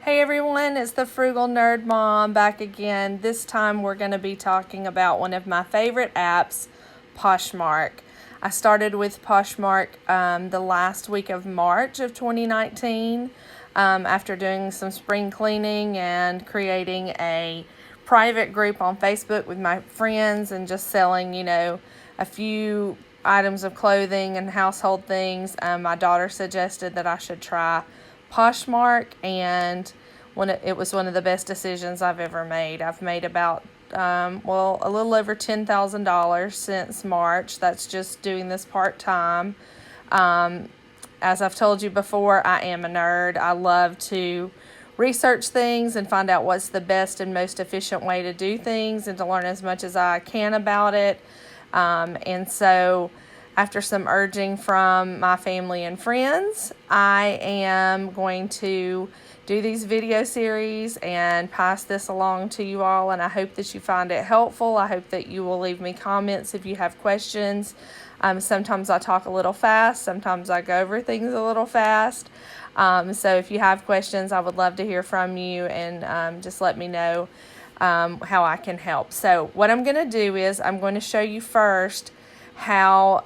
Hey everyone, it's the Frugal Nerd Mom back again. This time we're going to be talking about one of my favorite apps, Poshmark. I started with Poshmark the last week of March of 2019 after doing some spring cleaning and creating a private group on Facebook with my friends and just selling, a few items of clothing and household things. My daughter suggested that I should try Poshmark, and it was one of the best decisions I've ever made. I've made about a little over $10,000 since March. That's just doing this part-time. As I've told you before, I am a nerd. I love to research things and find out what's the best and most efficient way to do things and to learn as much as I can about it. And so after some urging from my family and friends, I am going to do these video series and pass this along to you all, and I hope that you find it helpful. I hope that you will leave me comments if you have questions. Sometimes I talk a little fast, sometimes I go over things a little fast. So if you have questions, I would love to hear from you, and just let me know how I can help. So what I'm going to do is I'm going to show you first how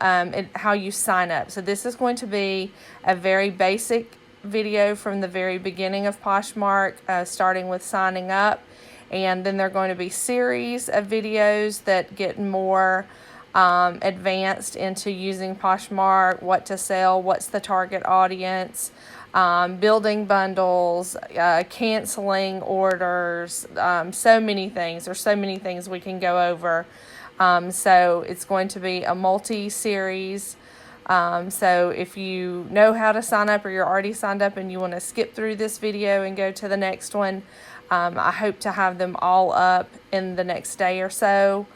you sign up. So this is going to be a very basic video from the very beginning of Poshmark, starting with signing up, and then there are going to be series of videos that get more advanced into using Poshmark, what to sell, what's the target audience, building bundles, canceling orders, so many things. There's so many things we can go over. So it's going to be a multi-series. So if you know how to sign up or you're already signed up and you want to skip through this video and go to the next one, I hope to have them all up in the next day or so.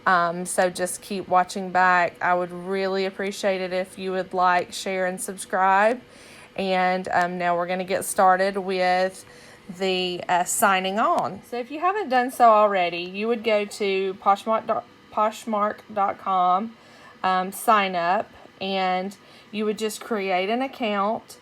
So just keep watching back. I would really appreciate it if you would like, share, and subscribe. And now we're going to get started with the signing on. So if you haven't done so already, you would go to Poshmark.com, sign up, and you would just create an account.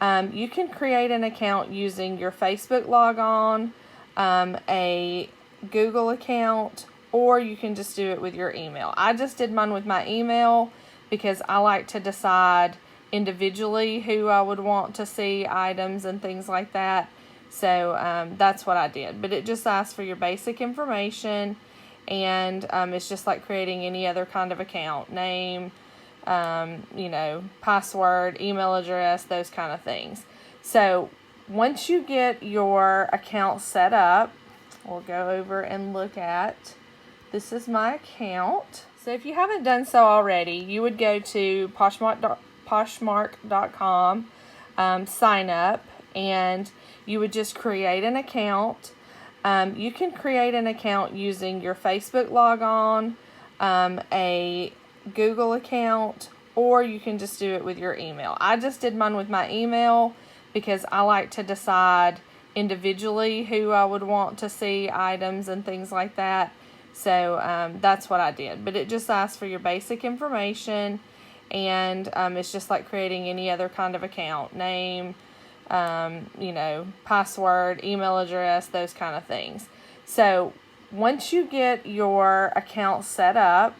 You can create an account using your Facebook logon, a Google account, or you can just do it with your email. I just did mine with my email because I like to decide individually who I would want to see items and things like that. So that's what I did. But it just asks for your basic information, and it's just like creating any other kind of account. Name, password, email address, those kind of things. So once you get your account set up, we'll go over and look at, this is my account. So if you haven't done so already, you would go to Poshmark.com, sign up, and you would just create an account. You can create an account using your Facebook logon, a Google account, or you can just do it with your email. I just did mine with my email because I like to decide individually who I would want to see items and things like that. So that's what I did. But it just asks for your basic information, and it's just like creating any other kind of account. Name, password, email address, those kind of things. So once you get your account set up,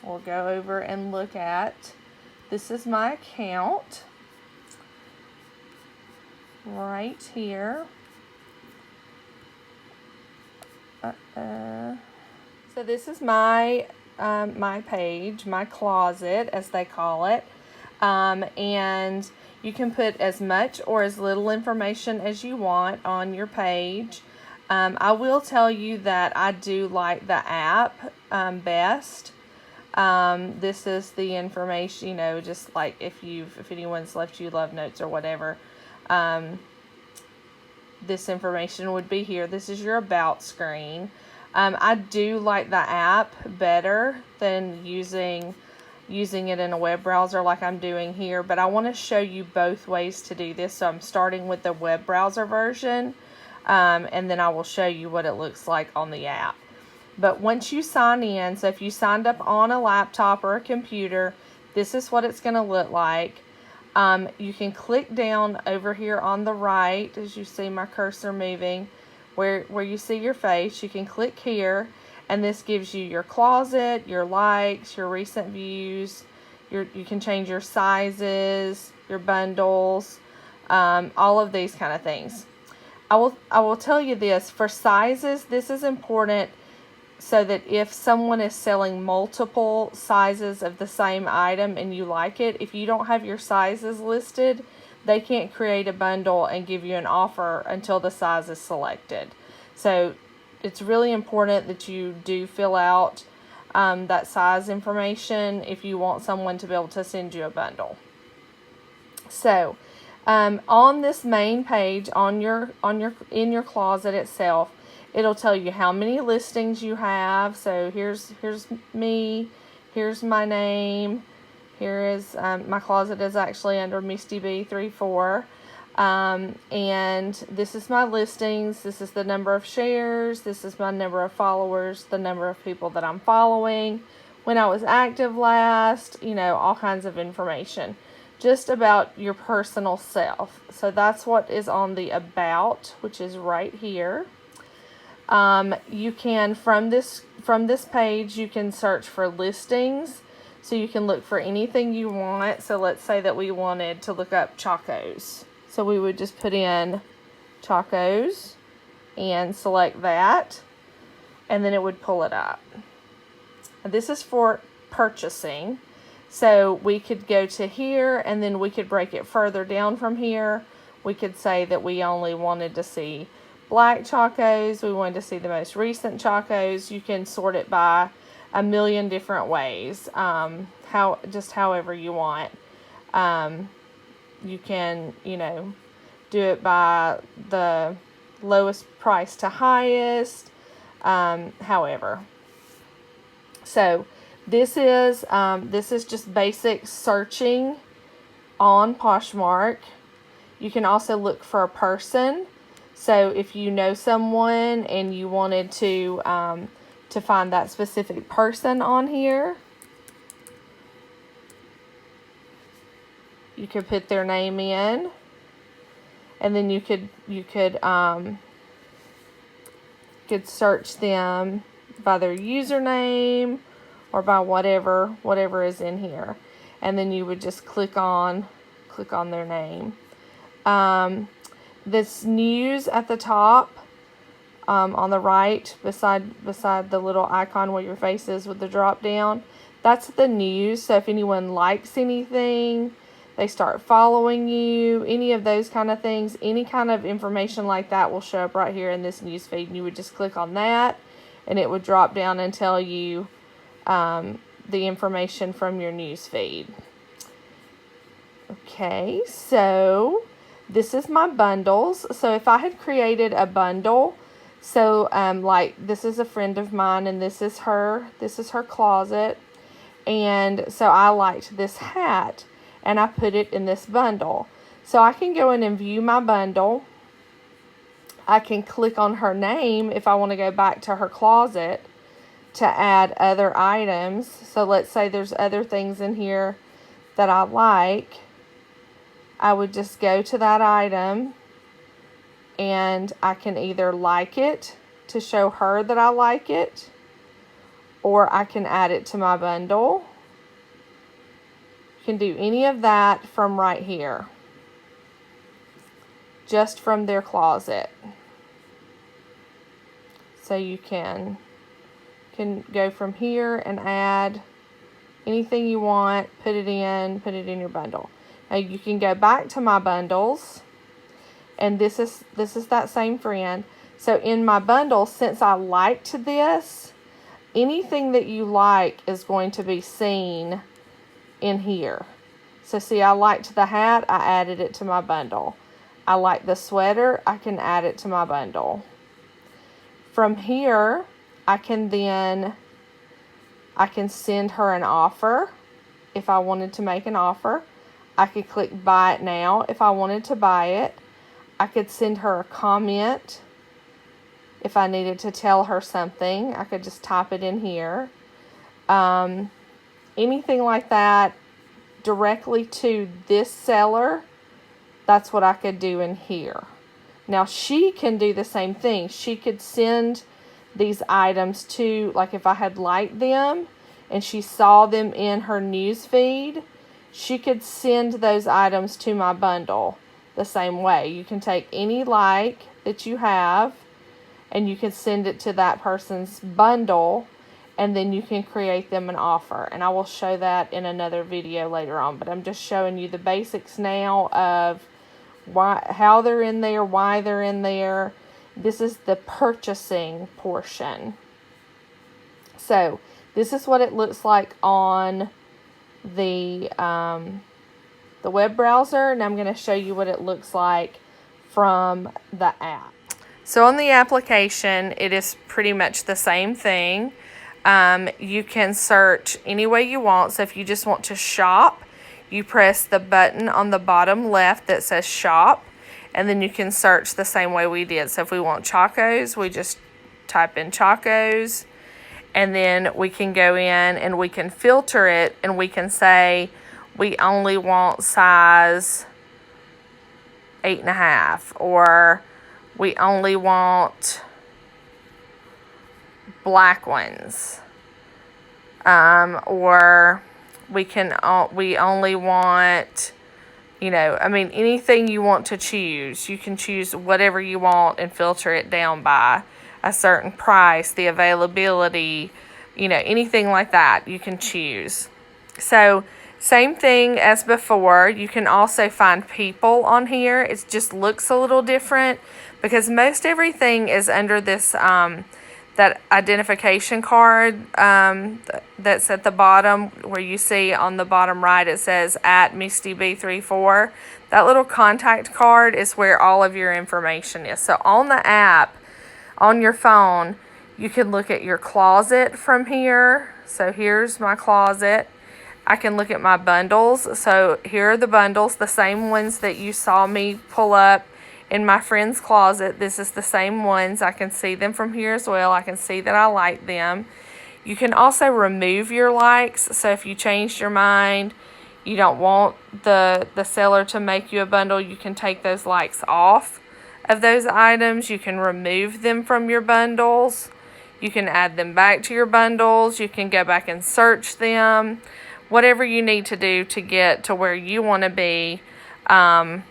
we'll go over and look at, this is my account right here. So this is my my page, my closet, as they call it. And you can put as much or as little information as you want on your page. I will tell you that I do like the app best. This is the information, just like if anyone's left you love notes or whatever, this information would be here. This is your about screen. I do like the app better than using it in a web browser like I'm doing here, but I want to show you both ways to do this. So I'm starting with the web browser version, and then I will show you what it looks like on the app. But once you sign in, so if you signed up on a laptop or a computer, this is what it's going to look like. You can click down over here on the right, as you see my cursor moving, where you see your face. You can click here, and this gives you your closet, your likes, your recent views. You can change your sizes, your bundles, all of these kind of things. I will tell you this, for sizes, this is important so that if someone is selling multiple sizes of the same item and you like it, if you don't have your sizes listed, they can't create a bundle and give you an offer until the size is selected. So it's really important that you do fill out that size information if you want someone to be able to send you a bundle. So on this main page, in your closet itself, it'll tell you how many listings you have. So here's me, here's my name, here is my closet is actually under Misty B34, and this is my listings. This is the number of shares. This is my number of followers, the number of people that I'm following, when I was active last. All kinds of information just about your personal self. So that's what is on the about, which is right here. You can, from this page, you can search for listings. So you can look for anything you want. So let's say that we wanted to look up Chacos. So we would just put in Chacos and select that, and then it would pull it up. And this is for purchasing. So we could go to here, and then we could break it further down from here. We could say that we only wanted to see black Chacos. We wanted to see the most recent Chacos. You can sort it by a million different ways, however you want. You can, do it by the lowest price to highest, however. So this is just basic searching on Poshmark. You can also look for a person. So if you know someone and you wanted to find that specific person on here, you could put their name in, and then you could search them by their username or by whatever is in here, and then you would just click on their name. This news at the top, on the right, beside the little icon where your face is with the drop down, that's the news. So if anyone likes anything, they start following you, any of those kind of things, any kind of information like that will show up right here in this news feed. And you would just click on that, and it would drop down and tell you the information from your news feed. Okay, so this is my bundles. So if I had created a bundle, so like this is a friend of mine, and this is her closet, and so I liked this hat, and I put it in this bundle. So I can go in and view my bundle. I can click on her name if I want to go back to her closet to add other items. So let's say there's other things in here that I like. I would just go to that item, and I can either like it to show her that I like it, or I can add it to my bundle. You can do any of that from right here, just from their closet. So you can go from here and add anything you want, put it in your bundle. Now you can go back to my bundles, and this is that same friend. So in my bundle, since I liked this, anything that you like is going to be seen in here. So see, I liked the hat, I added it to my bundle. I like the sweater, I can add it to my bundle. From here, I can send her an offer if I wanted to make an offer. I could click buy it now if I wanted to buy it. I could send her a comment if I needed to tell her something. I could just type it in here. Anything like that directly to this seller, that's what I could do in here. Now she can do the same thing. She could send these items to, like if I had liked them and she saw them in her news feed, she could send those items to my bundle the same way. You can take any like that you have and you can send it to that person's bundle, and then you can create them an offer. And I will show that in another video later on, but I'm just showing you the basics now of how they're in there, why they're in there. This is the purchasing portion. So this is what it looks like on the web browser, and I'm going to show you what it looks like from the app. So on the application, it is pretty much the same thing. You can search any way you want. So if you just want to shop, you press the button on the bottom left that says shop, and then you can search the same way we did. So if we want Chacos, we just type in Chacos, and then we can go in and we can filter it, and we can say we only want size 8.5, or we only want black ones, or we only want, I mean, anything you want to choose. You can choose whatever you want and filter it down by a certain price, the availability, anything like that you can choose. So same thing as before. You can also find people on here. It just looks a little different because most everything is under this that identification card that's at the bottom, where you see on the bottom right it says @MistyB34. That little contact card is where all of your information is. So on the app, on your phone, you can look at your closet from here. So here's my closet. I can look at my bundles. So here are the bundles, the same ones that you saw me pull up in my friend's closet. This is the same ones. I can see them from here as well. I can see that I like them. You can also remove your likes. So if you changed your mind, you don't want the seller to make you a bundle, you can take those likes off of those items. You can remove them from your bundles. You can add them back to your bundles. You can go back and search them. Whatever you need to do to get to where you want to be, and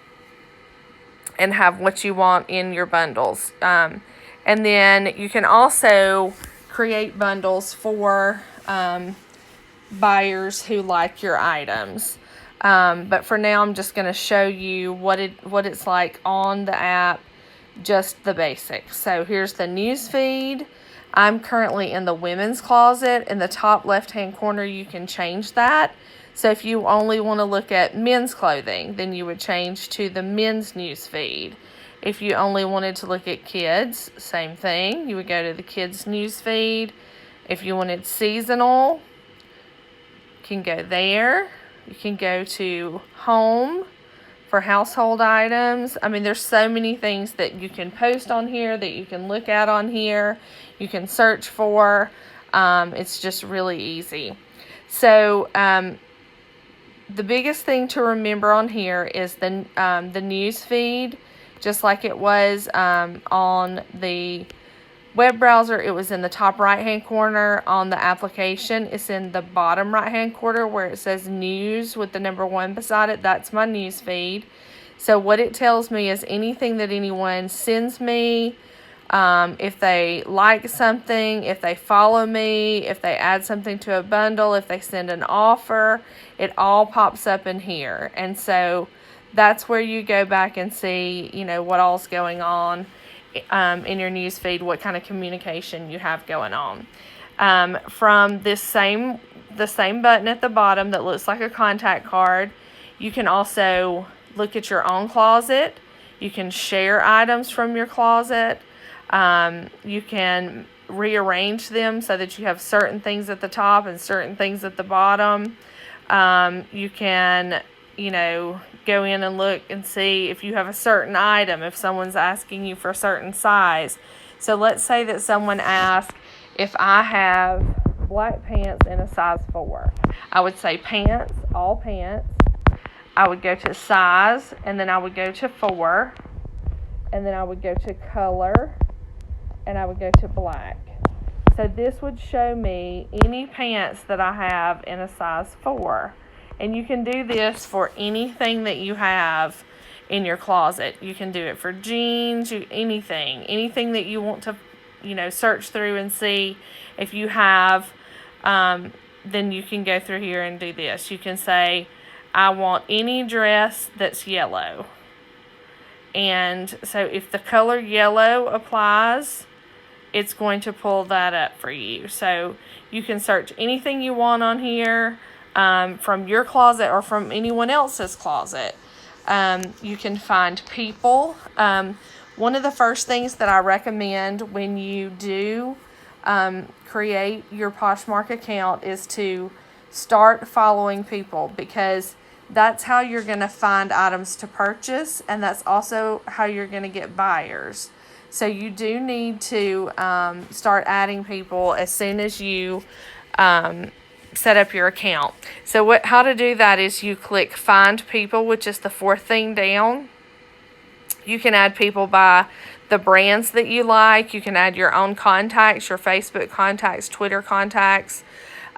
have what you want in your bundles. And then you can also create bundles for buyers who like your items. But for now, I'm just going to show you what it's like on the app, just the basics. So here's the news feed. I'm currently in the women's closet. In the top left-hand corner, you can change that. So if you only want to look at men's clothing, then you would change to the men's news feed. If you only wanted to look at kids, same thing. You would go to the kids news feed. If you wanted seasonal, you can go there. You can go to home for household items. I mean, there's so many things that you can post on here, that you can look at on here. You can search for. It's just really easy. So, the biggest thing to remember on here is the news feed, just like it was on the web browser. It was in the top right-hand corner. On the application, it's in the bottom right-hand corner where it says news with the number 1 beside it. That's my news feed. So what it tells me is anything that anyone sends me, if they like something, if they follow me, if they add something to a bundle, if they send an offer, it all pops up in here. And so that's where you go back and see, what all's going on in your news feed, what kind of communication you have going on. From the same button at the bottom that looks like a contact card, you can also look at your own closet. You can share items from your closet. You can rearrange them so that you have certain things at the top and certain things at the bottom. You can, go in and look and see if you have a certain item, if someone's asking you for a certain size. So let's say that someone asks if I have black pants in a size 4. I would say pants, all pants. I would go to size, and then I would go to 4, and then I would go to color, and I would go to black. So this would show me any pants that I have in a size 4. And you can do this for anything that you have in your closet. You can do it for jeans, anything that you want to, search through and see if you have, then you can go through here and do this. You can say, I want any dress that's yellow. And so if the color yellow applies, it's going to pull that up for you. So you can search anything you want on here, from your closet or from anyone else's closet. You can find people. One of the first things that I recommend when you do create your Poshmark account is to start following people, because that's how you're going to find items to purchase, and that's also how you're going to get buyers. So you do need to start adding people as soon as you set up your account. So how to do that is you click Find People, which is the 4th thing down. You can add people by the brands that you like. You can add your own contacts, your Facebook contacts, Twitter contacts.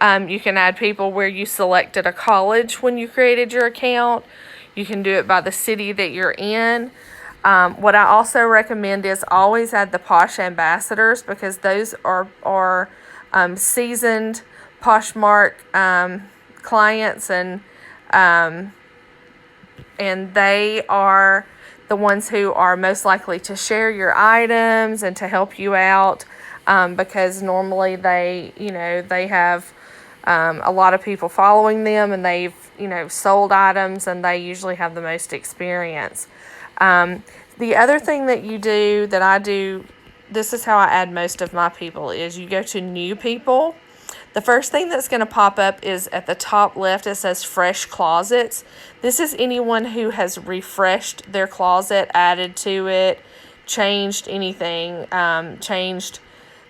You can add people where you selected a college when you created your account. You can do it by the city that you're in. What I also recommend is always add the Posh ambassadors, because those are seasoned Poshmark clients, and they are the ones who are most likely to share your items and to help you out, because normally they have a lot of people following them, and they've sold items, and they usually have the most experience. The other thing that you do, that I do, this is how I add most of my people, is you go to new people. The first thing that's going to pop up is at the top left. It says fresh closets. This is anyone who has refreshed their closet, added to it, changed anything, changed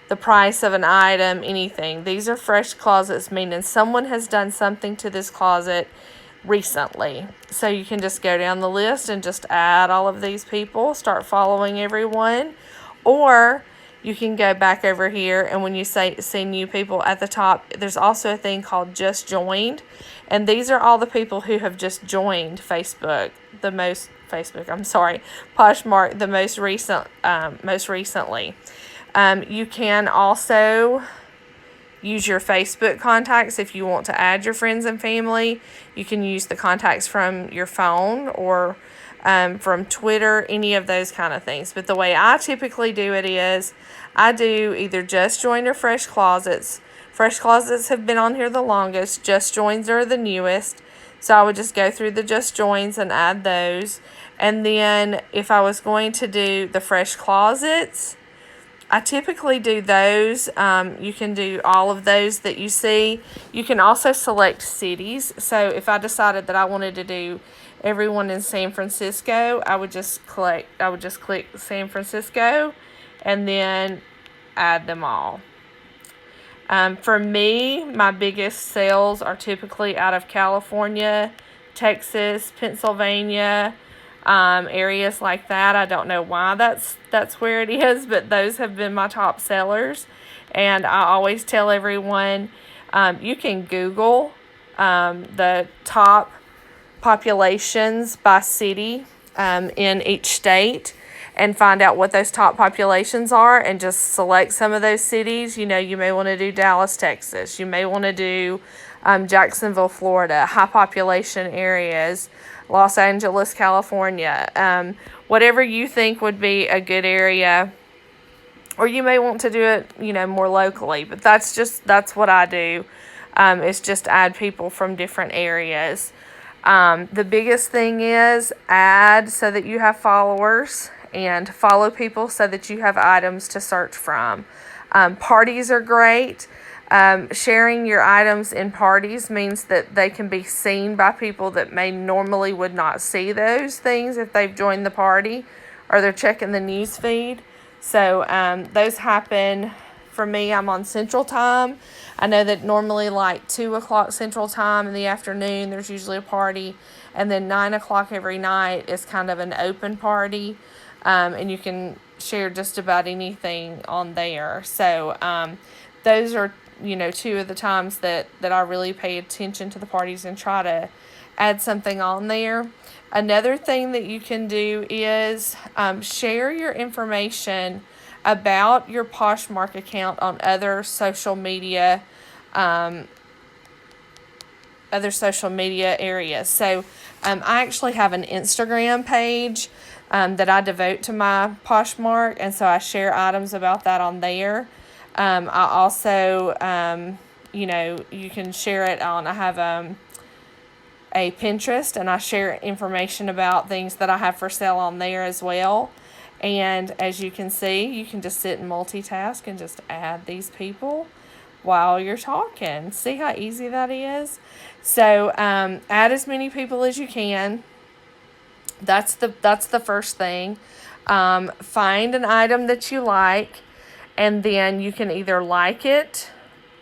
the price of an item, anything. These are fresh closets, meaning someone has done something to this closet recently. So you can just go down the list and just add all of these people, start following everyone, or you can go back over here, and when you see new people at the top, there's also a thing called just joined, and these are all the people who have just joined Poshmark the most recently. You can also use your Facebook contacts if you want to add your friends and family. You can use the contacts from your phone or from Twitter, any of those kind of things. But the way I typically do it is I do either Just Join or Fresh Closets. Fresh Closets have been on here the longest. Just Joins are the newest. So I would just go through the Just Joins and add those. And then if I was going to do the Fresh Closets, I typically do those. You can do all of those that you see. You can also select cities. So if I decided that I wanted to do everyone in San Francisco, I would just click San Francisco and then add them all. For me, my biggest sales are typically out of California, Texas, Pennsylvania, areas like that. I don't know why that's where it is, but those have been my top sellers. And I always tell everyone, you can Google the top populations by city in each state and find out what those top populations are, and just select some of those cities. You may want to do Dallas, Texas. You may want to do Jacksonville, Florida, high population areas, Los Angeles, California, whatever you think would be a good area. Or you may want to do it, more locally, but that's what I do, is just add people from different areas. The biggest thing is add so that you have followers, and follow people so that you have items to search from. Parties are great. Sharing your items in parties means that they can be seen by people that normally would not see those things if they've joined the party or they're checking the news feed. So those happen For me, I'm on Central Time. I know that normally like 2 o'clock Central Time in the afternoon, there's usually a party. And then 9 o'clock every night is kind of an open party. And you can share just about anything on there. So those are, 2 of the times that I really pay attention to the parties and try to add something on there. Another thing that you can do is share your information about your Poshmark account on other social media areas. So I actually have an Instagram page that I devote to my Poshmark, and so I share items about that on there. I also, you can share it on, I have a Pinterest, and I share information about things that I have for sale on there as well. And as you can see, you can just sit and multitask and just add these people while you're talking. See how easy that is? So add as many people as you can. That's the first thing. Find an item that you like, and then you can either like it,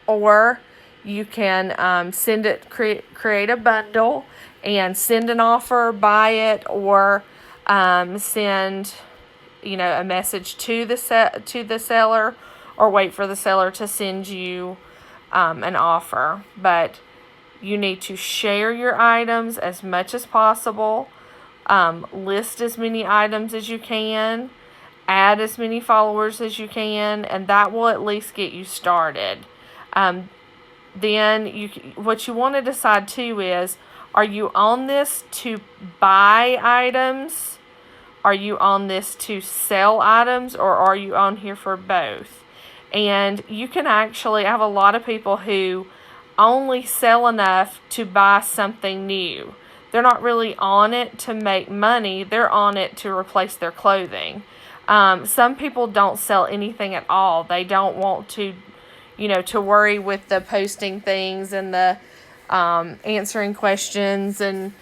or you can send it, create a bundle and send an offer, buy it, or send a message to the seller, or wait for the seller to send you an offer. But you need to share your items as much as possible. List as many items as you can. Add as many followers as you can, and that will at least get you started. Then what you want to decide too is, are you on this to buy items? Are you on this to sell items, or are you on here for both? And you can actually, I have a lot of people who only sell enough to buy something new. They're not really on it to make money. They're on it to replace their clothing. Some people don't sell anything at all. They don't want to, to worry with the posting things and the answering questions and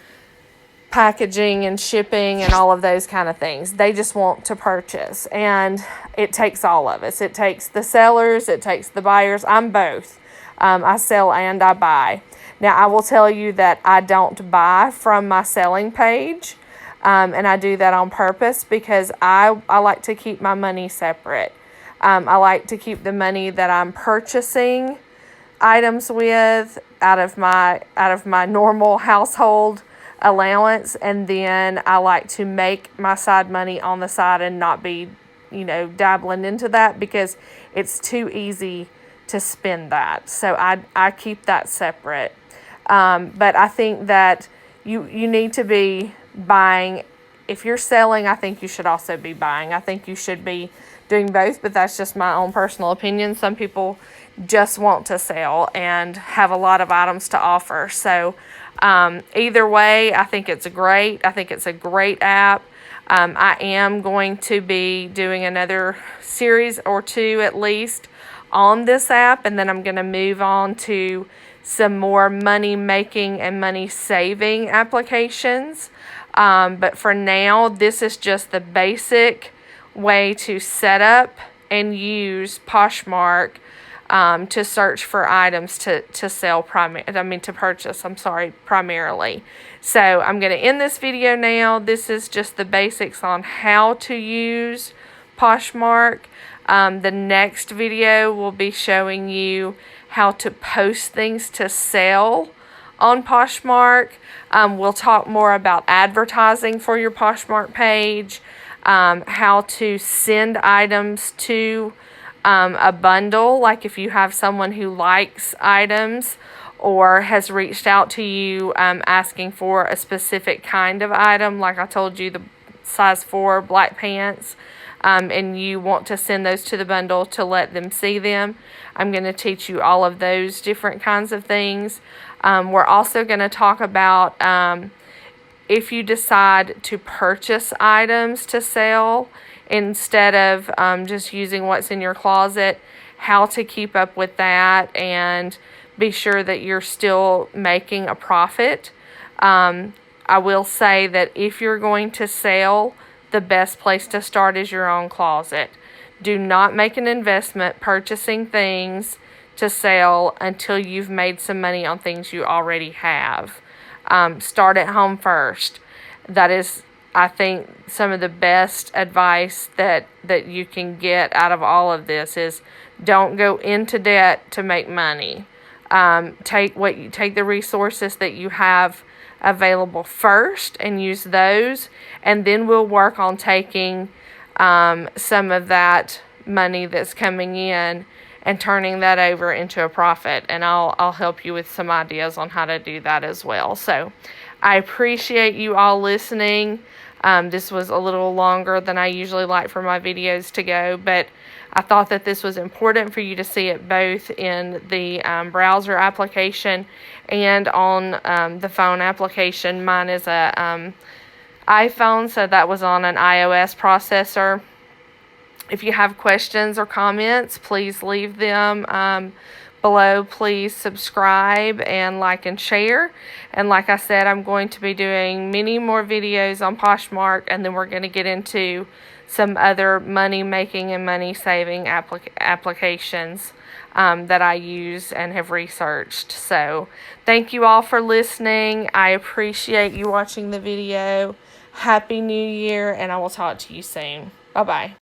packaging and shipping and all of those kind of things. They just want to purchase, and it takes all of us. It takes the sellers, it takes the buyers. I'm both. I sell and I buy. Now, I will tell you that I don't buy from my selling page, and I do that on purpose because I like to keep my money separate. I like to keep the money that I'm purchasing items with out of my normal household allowance, and then I like to make my side money on the side and not be, dabbling into that, because it's too easy to spend that. So I keep that separate. But I think that you need to be buying. If you're selling, I think you should also be buying. I think you should be doing both, but that's just my own personal opinion. Some people just want to sell and have a lot of items to offer. So either way, I think it's great. I think it's a great app. I am going to be doing another series or two at least on this app, and then I'm going to move on to some more money making and money saving applications. But for now, this is just the basic way to set up and use Poshmark to search for items to sell to purchase, primarily. So I'm going to end this video now. This is just the basics on how to use Poshmark. The next video will be showing you how to post things to sell on Poshmark. We'll talk more about advertising for your Poshmark page, how to send items to a bundle, like if you have someone who likes items or has reached out to you asking for a specific kind of item, like I told you, the size 4 black pants, and you want to send those to the bundle to let them see them. I'm going to teach you all of those different kinds of things. We're also going to talk about if you decide to purchase items to sell instead of just using what's in your closet, how to keep up with that and be sure that you're still making a profit. I will say that if you're going to sell, the best place to start is your own closet. Do not make an investment purchasing things to sell until you've made some money on things you already have. Start at home first. That is, I think, some of the best advice that you can get out of all of this is don't go into debt to make money. Take the resources that you have available first and use those, and then we'll work on taking some of that money that's coming in and turning that over into a profit. And I'll help you with some ideas on how to do that as well. So I appreciate you all listening. This was a little longer than I usually like for my videos to go, but I thought that this was important for you to see it both in the browser application and on the phone application. Mine is a iPhone, so that was on an iOS processor. If you have questions or comments, please leave them below. Please subscribe and like and share. And like I said, I'm going to be doing many more videos on Poshmark, and then we're going to get into some other money making and money saving applications that I use and have researched. So thank you all for listening. I appreciate you watching the video. Happy New Year, and I will talk to you soon. Bye-bye.